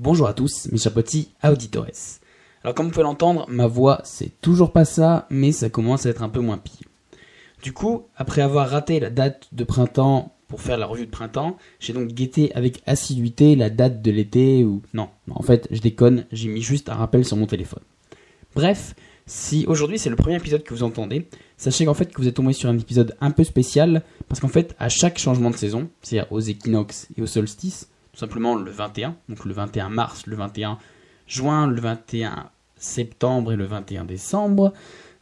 Bonjour à tous, mes chers petits auditores. Alors comme vous pouvez l'entendre, ma voix c'est toujours pas ça, mais ça commence à être un peu moins pire. Du coup, après avoir raté la date de printemps pour faire la revue de printemps, j'ai donc guetté avec assiduité la date de l'été ou... Non, en fait, je déconne, j'ai mis juste un rappel sur mon téléphone. Bref, si aujourd'hui c'est le premier épisode que vous entendez, sachez qu'en fait que vous êtes tombé sur un épisode un peu spécial, parce qu'en fait, à chaque changement de saison, c'est-à-dire aux équinoxes et aux solstices, tout simplement le 21, donc le 21 mars, le 21 juin, le 21 septembre et le 21 décembre.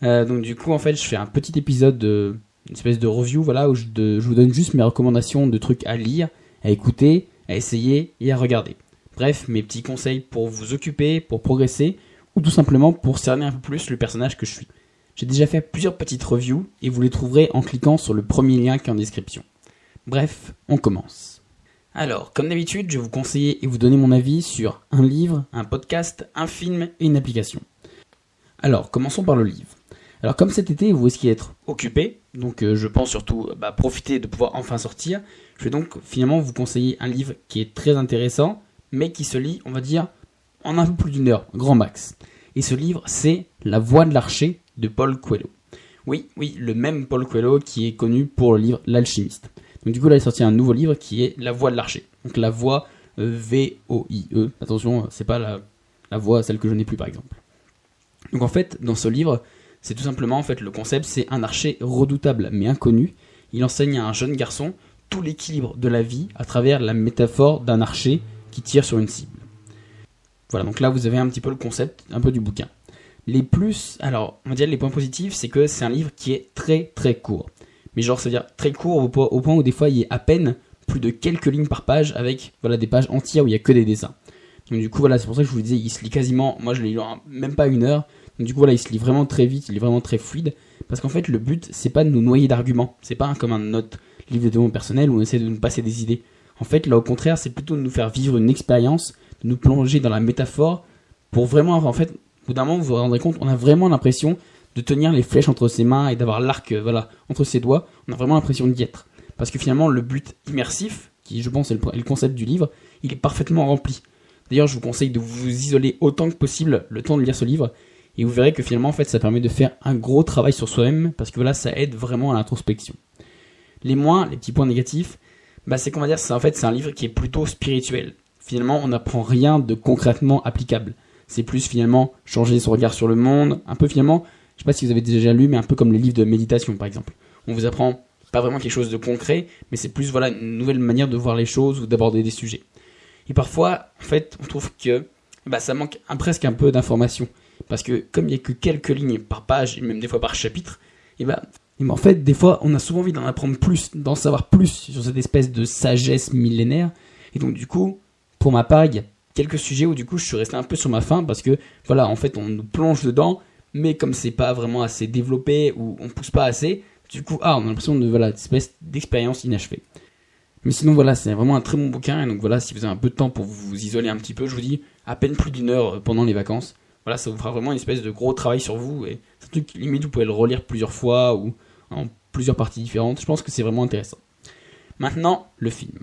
Donc du coup, en fait, je fais un petit épisode, une espèce de review, voilà, où je vous donne juste mes recommandations de trucs à lire, à écouter, à essayer et à regarder. Bref, mes petits conseils pour vous occuper, pour progresser, ou tout simplement pour cerner un peu plus le personnage que je suis. J'ai déjà fait plusieurs petites reviews et vous les trouverez en cliquant sur le premier lien qui est en description. Bref, on commence. Alors, comme d'habitude, je vais vous conseiller et vous donner mon avis sur un livre, un podcast, un film et une application. Alors, commençons par le livre. Alors, comme cet été, vous risquez d'être occupé, donc je pense surtout profiter de pouvoir enfin sortir. Je vais donc finalement vous conseiller un livre qui est très intéressant, mais qui se lit, on va dire, en un peu plus d'une heure, grand max. Et ce livre, c'est La Voix de l'Archer de Paul Coelho. Oui, le même Paul Coelho qui est connu pour le livre L'Alchimiste. Donc du coup là il est sorti un nouveau livre qui est La Voix de l'Archer. Donc la voix V-O-I-E. Attention, c'est pas la voix celle que je n'ai plus par exemple. Donc en fait dans ce livre c'est tout simplement en fait le concept c'est un archer redoutable mais inconnu. Il enseigne à un jeune garçon tout l'équilibre de la vie à travers la métaphore d'un archer qui tire sur une cible. Voilà, donc là vous avez un petit peu le concept un peu du bouquin. Alors on va dire les points positifs c'est que c'est un livre qui est très très court. Mais genre, c'est-à-dire très court au point où des fois il y a à peine plus de quelques lignes par page avec des pages entières où il n'y a que des dessins. Donc du coup, voilà, c'est pour ça que je vous disais, il se lit quasiment, moi je l'ai lu en même pas une heure. Donc du coup, voilà, il se lit vraiment très vite, il est vraiment très fluide. Parce qu'en fait, le but, c'est pas de nous noyer d'arguments. C'est pas comme un autre livre de développement personnel où on essaie de nous passer des idées. En fait, là au contraire, c'est plutôt de nous faire vivre une expérience, de nous plonger dans la métaphore pour vraiment, en fait, au bout d'un moment, vous vous rendrez compte, on a vraiment l'impression de tenir les flèches entre ses mains et d'avoir l'arc entre ses doigts, on a vraiment l'impression d'y être. Parce que finalement, le but immersif, qui je pense est le concept du livre, il est parfaitement rempli. D'ailleurs, je vous conseille de vous isoler autant que possible le temps de lire ce livre, et vous verrez que finalement, en fait, ça permet de faire un gros travail sur soi-même, parce que ça aide vraiment à l'introspection. Les petits points négatifs, c'est qu'on va dire, c'est un livre qui est plutôt spirituel. Finalement, on n'apprend rien de concrètement applicable. C'est plus finalement changer son regard sur le monde, un peu finalement... Je sais pas si vous avez déjà lu, mais un peu comme les livres de méditation, par exemple. On vous apprend pas vraiment quelque chose de concret, mais c'est plus une nouvelle manière de voir les choses ou d'aborder des sujets. Et parfois, en fait, on trouve que ça manque presque un peu d'information. Parce que comme il n'y a que quelques lignes par page, et même des fois par chapitre, en fait, des fois, on a souvent envie d'en apprendre plus, d'en savoir plus sur cette espèce de sagesse millénaire. Et donc, du coup, pour ma part, il y a quelques sujets où, du coup, je suis resté un peu sur ma faim, parce que, en fait, on nous plonge dedans, mais comme c'est pas vraiment assez développé ou on pousse pas assez, du coup, on a l'impression de cette espèce d'expérience inachevée. Mais sinon, c'est vraiment un très bon bouquin, et donc si vous avez un peu de temps pour vous isoler un petit peu, je vous dis, à peine plus d'une heure pendant les vacances, ça vous fera vraiment une espèce de gros travail sur vous, et c'est un truc limite vous pouvez le relire plusieurs fois, ou en plusieurs parties différentes, je pense que c'est vraiment intéressant. Maintenant, le film.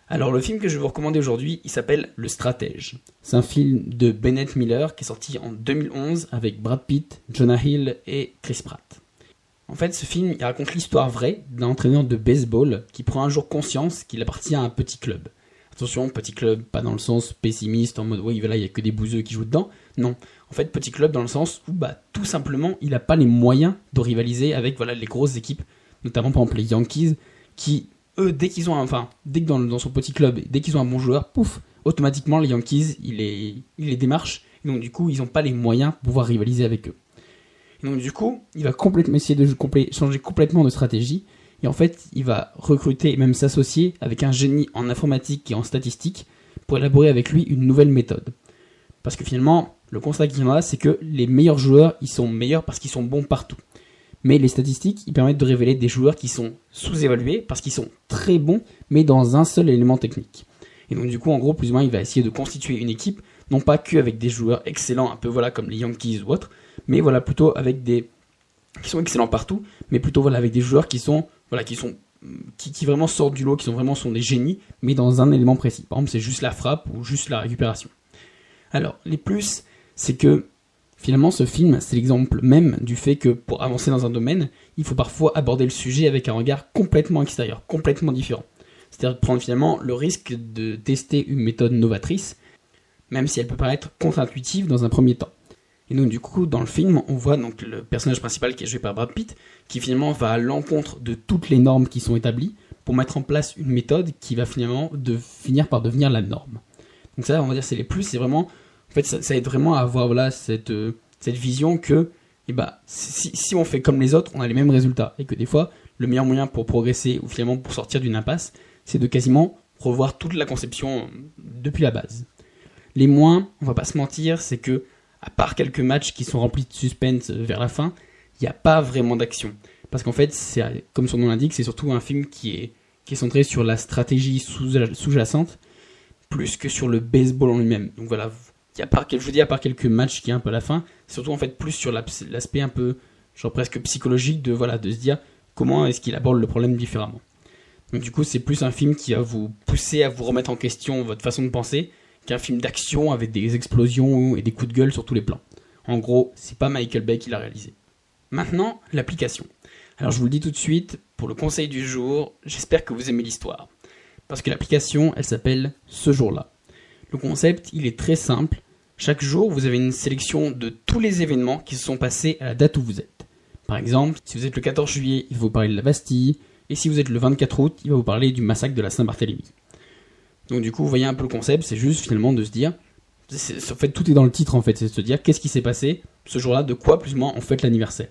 Alors le film que je vais vous recommander aujourd'hui, il s'appelle Le Stratège. C'est un film de Bennett Miller qui est sorti en 2011 avec Brad Pitt, Jonah Hill et Chris Pratt. En fait, ce film il raconte l'histoire vraie d'un entraîneur de baseball qui prend un jour conscience qu'il appartient à un petit club. Attention, petit club, pas dans le sens pessimiste, en mode il y a que des bouseux qui jouent dedans. Non, en fait, petit club dans le sens où tout simplement il n'a pas les moyens de rivaliser avec les grosses équipes, notamment par exemple les Yankees qui... Eux, dès que dans son petit club, dès qu'ils ont un bon joueur, pouf, automatiquement les Yankees, ils les démarchent. Et donc du coup, ils n'ont pas les moyens pour pouvoir rivaliser avec eux. Et donc du coup, il va complètement essayer de changer complètement de stratégie. Et en fait, il va recruter et même s'associer avec un génie en informatique et en statistique pour élaborer avec lui une nouvelle méthode. Parce que finalement, le constat qu'il y en a, c'est que les meilleurs joueurs, ils sont meilleurs parce qu'ils sont bons partout. Mais les statistiques, ils permettent de révéler des joueurs qui sont sous-évalués parce qu'ils sont très bons, mais dans un seul élément technique. Et donc du coup, en gros, plus ou moins, il va essayer de constituer une équipe, non pas qu'avec des joueurs excellents, un peu voilà comme les Yankees ou autres, mais voilà plutôt avec des qui sont excellents partout, mais plutôt voilà avec des joueurs qui vraiment sortent du lot, qui sont des génies, mais dans un élément précis. Par exemple, c'est juste la frappe ou juste la récupération. Alors, les plus, c'est que finalement, ce film, c'est l'exemple même du fait que pour avancer dans un domaine, il faut parfois aborder le sujet avec un regard complètement extérieur, complètement différent. C'est-à-dire de prendre finalement le risque de tester une méthode novatrice, même si elle peut paraître contre-intuitive dans un premier temps. Et donc du coup, dans le film, on voit donc le personnage principal qui est joué par Brad Pitt, qui finalement va à l'encontre de toutes les normes qui sont établies pour mettre en place une méthode qui va finalement finir par devenir la norme. Donc ça, on va dire, c'est les plus, c'est vraiment, en fait, ça aide vraiment à avoir voilà cette vision que, si on fait comme les autres, on a les mêmes résultats, et que des fois, le meilleur moyen pour progresser ou finalement pour sortir d'une impasse, c'est de quasiment revoir toute la conception depuis la base. Les moins, on va pas se mentir, c'est que à part quelques matchs qui sont remplis de suspense vers la fin, il n'y a pas vraiment d'action. Parce qu'en fait, comme son nom l'indique, c'est surtout un film qui est centré sur la stratégie sous-jacente, plus que sur le baseball en lui-même. Donc voilà, à part quelques matchs qui est un peu à la fin, c'est surtout en fait plus sur l'aspect un peu, genre presque psychologique de se dire comment est-ce qu'il aborde le problème différemment. Donc du coup, c'est plus un film qui va vous pousser à vous remettre en question votre façon de penser, qu'un film d'action avec des explosions et des coups de gueule sur tous les plans. En gros, c'est pas Michael Bay qui l'a réalisé. Maintenant, l'application. Alors je vous le dis tout de suite, pour le conseil du jour, j'espère que vous aimez l'histoire. Parce que l'application, elle s'appelle « Ce jour-là ». Le concept, il est très simple. Chaque jour, vous avez une sélection de tous les événements qui se sont passés à la date où vous êtes. Par exemple, si vous êtes le 14 juillet, il va vous parler de la Bastille, et si vous êtes le 24 août, il va vous parler du massacre de la Saint-Barthélemy. Donc du coup, vous voyez un peu le concept, c'est juste finalement de se dire, en fait tout est dans le titre en fait, c'est de se dire qu'est-ce qui s'est passé ce jour-là, de quoi plus ou moins on fête l'anniversaire.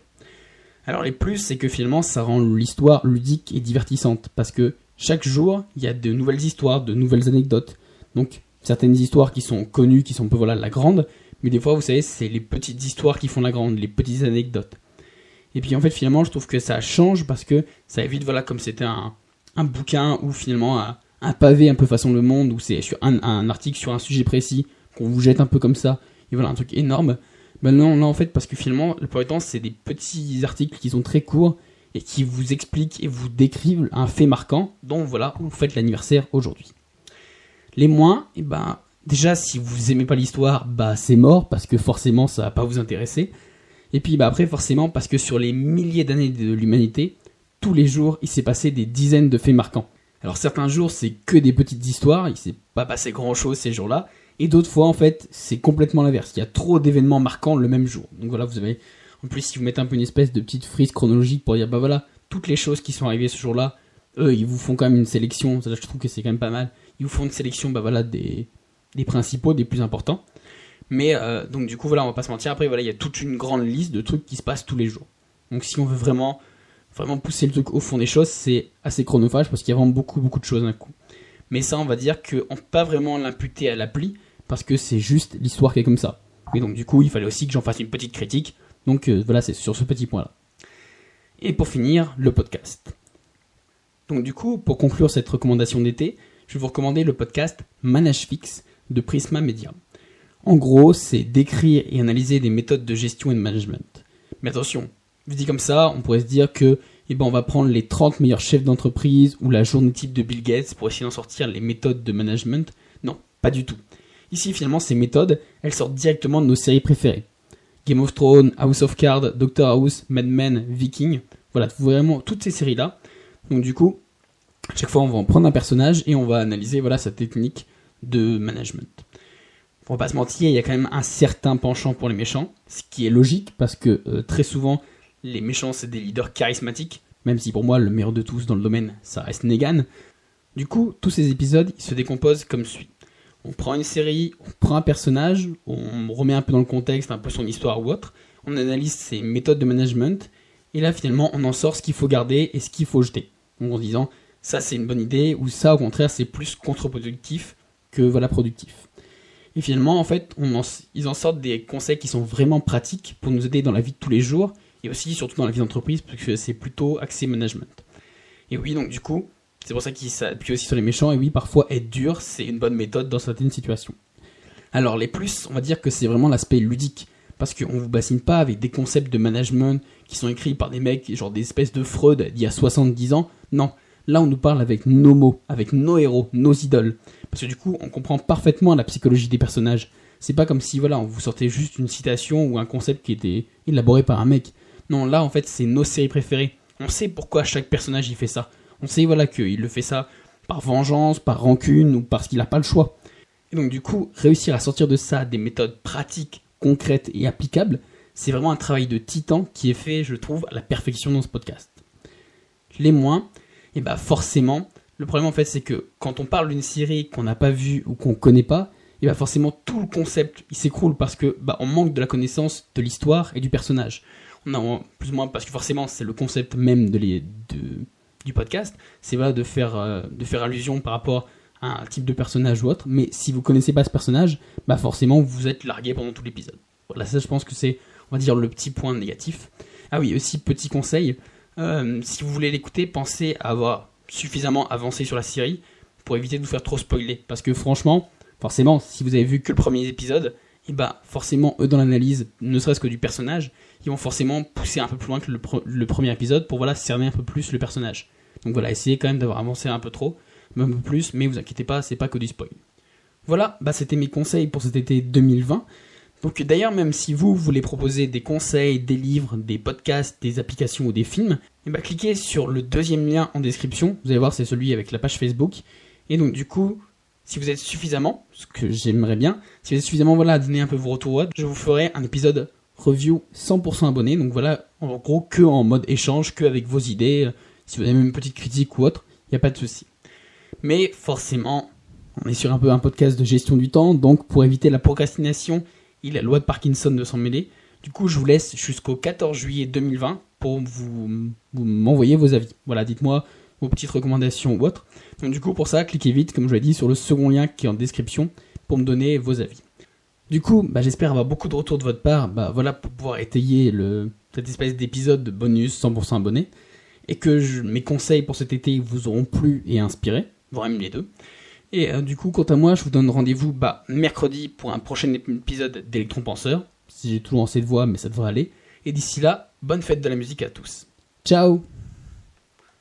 Alors les plus, c'est que finalement ça rend l'histoire ludique et divertissante, parce que chaque jour, il y a de nouvelles histoires, de nouvelles anecdotes. Donc certaines histoires qui sont connues, qui sont un peu la grande, mais des fois vous savez, c'est les petites histoires qui font la grande, les petites anecdotes. Et puis en fait finalement, je trouve que ça change parce que ça évite, comme c'était un bouquin où finalement un pavé un peu façon Le Monde, où c'est sur un article sur un sujet précis, qu'on vous jette un peu comme ça, et voilà, un truc énorme. Ben non, là en fait, parce que finalement, le plupart du temps, c'est des petits articles qui sont très courts, et qui vous expliquent et vous décrivent un fait marquant, dont voilà, vous faites l'anniversaire aujourd'hui. Les moins, déjà, si vous aimez pas l'histoire, c'est mort, parce que forcément, ça va pas vous intéresser. Et puis après, forcément, parce que sur les milliers d'années de l'humanité, tous les jours, il s'est passé des dizaines de faits marquants. Alors certains jours, c'est que des petites histoires, il s'est pas passé grand-chose ces jours-là, et d'autres fois, en fait, c'est complètement l'inverse. Il y a trop d'événements marquants le même jour. Donc voilà, vous avez, en plus, si vous mettez un peu une espèce de petite frise chronologique pour dire, toutes les choses qui sont arrivées ce jour-là, eux, ils vous font quand même une sélection, ça, je trouve que c'est quand même pas mal. Ils vous font une sélection, des principaux, des plus importants. Mais, donc du coup, on va pas se mentir, après, il y a toute une grande liste de trucs qui se passent tous les jours. Donc si on veut vraiment pousser le truc au fond des choses, c'est assez chronophage parce qu'il y a vraiment beaucoup de choses d'un coup. Mais ça, on va dire qu'on ne peut pas vraiment l'imputer à l'appli parce que c'est juste l'histoire qui est comme ça. Et donc du coup, il fallait aussi que j'en fasse une petite critique. Donc c'est sur ce petit point-là. Et pour finir, le podcast. Donc du coup, pour conclure cette recommandation d'été, je vais vous recommander le podcast ManageFix de Prisma Media. En gros, c'est décrire et analyser des méthodes de gestion et de management. Mais attention, je dis comme ça, on pourrait se dire que on va prendre les 30 meilleurs chefs d'entreprise ou la journée type de Bill Gates pour essayer d'en sortir les méthodes de management. Non, pas du tout. Ici, finalement, ces méthodes, elles sortent directement de nos séries préférées. Game of Thrones, House of Cards, Doctor House, Mad Men, Viking. Voilà, vraiment toutes ces séries-là. Donc du coup, à chaque fois, on va en prendre un personnage et on va analyser sa technique de management. On va pas se mentir, il y a quand même un certain penchant pour les méchants, ce qui est logique parce que très souvent, les méchants, c'est des leaders charismatiques, même si pour moi, le meilleur de tous dans le domaine, ça reste Negan. Du coup, tous ces épisodes, ils se décomposent comme suit. On prend une série, on prend un personnage, on remet un peu dans le contexte, un peu son histoire ou autre, on analyse ses méthodes de management, et là, finalement, on en sort ce qu'il faut garder et ce qu'il faut jeter. Donc en se disant, ça c'est une bonne idée, ou ça au contraire, c'est plus contre-productif que productif. Et finalement, en fait, ils en sortent des conseils qui sont vraiment pratiques pour nous aider dans la vie de tous les jours, et aussi surtout dans la vie d'entreprise, parce que c'est plutôt axé management. Et oui, donc du coup, c'est pour ça qu'il s'appuie aussi sur les méchants, et oui, parfois être dur, c'est une bonne méthode dans certaines situations. Alors les plus, on va dire que c'est vraiment l'aspect ludique, parce qu'on vous bassine pas avec des concepts de management qui sont écrits par des mecs, genre des espèces de Freud d'il y a 70 ans, non. Là, on nous parle avec nos mots, avec nos héros, nos idoles. Parce que du coup, on comprend parfaitement la psychologie des personnages. C'est pas comme si, voilà, on vous sortait juste une citation ou un concept qui était élaboré par un mec. Non, là, en fait, c'est nos séries préférées. On sait pourquoi chaque personnage, il fait ça. On sait, voilà, qu'il le fait ça par vengeance, par rancune ou parce qu'il n'a pas le choix. Et donc, du coup, réussir à sortir de ça des méthodes pratiques, concrètes et applicables, c'est vraiment un travail de titan qui est fait, je trouve, à la perfection dans ce podcast. Les moins... Et bah forcément, le problème en fait c'est que quand on parle d'une série qu'on n'a pas vue ou qu'on connaît pas, et bah forcément tout le concept il s'écroule parce que bah on manque de la connaissance de l'histoire et du personnage. On a plus ou moins parce que forcément c'est le concept même du podcast, c'est voilà de faire allusion par rapport à un type de personnage ou autre. Mais si vous connaissez pas ce personnage, bah forcément vous êtes largué pendant tout l'épisode. Voilà, ça je pense que c'est on va dire le petit point négatif. Ah oui, aussi petit conseil. Si vous voulez l'écouter, pensez à avoir suffisamment avancé sur la série pour éviter de vous faire trop spoiler. Parce que franchement, forcément, si vous avez vu que le premier épisode, et bah forcément, eux dans l'analyse, ne serait-ce que du personnage, ils vont forcément pousser un peu plus loin que le premier épisode pour voilà, cerner un peu plus le personnage. Donc voilà, essayez quand même d'avoir avancé un peu trop, un peu plus, mais vous inquiétez pas, c'est pas que du spoil. Voilà, bah c'était mes conseils pour cet été 2020. Donc d'ailleurs, même si vous voulez proposer des conseils, des livres, des podcasts, des applications ou des films, et bah cliquez sur le deuxième lien en description, vous allez voir c'est celui avec la page Facebook, et donc du coup, si vous êtes suffisamment, ce que j'aimerais bien, si vous êtes suffisamment voilà, à donner un peu vos retours, je vous ferai un épisode review 100% abonné, donc voilà, en gros que en mode échange, que avec vos idées, si vous avez même une petite critique ou autre, il n'y a pas de souci. Mais forcément, on est sur un peu un podcast de gestion du temps, donc pour éviter la procrastination, et la loi de Parkinson de s'en mêler. Du coup, je vous laisse jusqu'au 14 juillet 2020 pour vous m'envoyer vos avis. Voilà, dites-moi vos petites recommandations ou autres. Donc du coup, pour ça, cliquez vite, comme je l'ai dit, sur le second lien qui est en description pour me donner vos avis. Du coup, j'espère avoir beaucoup de retours de votre part, voilà, pour pouvoir étayer cette espèce d'épisode de bonus 100% abonné, et que mes conseils pour cet été vous auront plu et inspiré, voire même les deux. Et du coup, quant à moi, je vous donne rendez-vous mercredi pour un prochain épisode d'Electron Penseur. Si j'ai toujours assez de voix, mais ça devrait aller. Et d'ici là, bonne fête de la musique à tous. Ciao!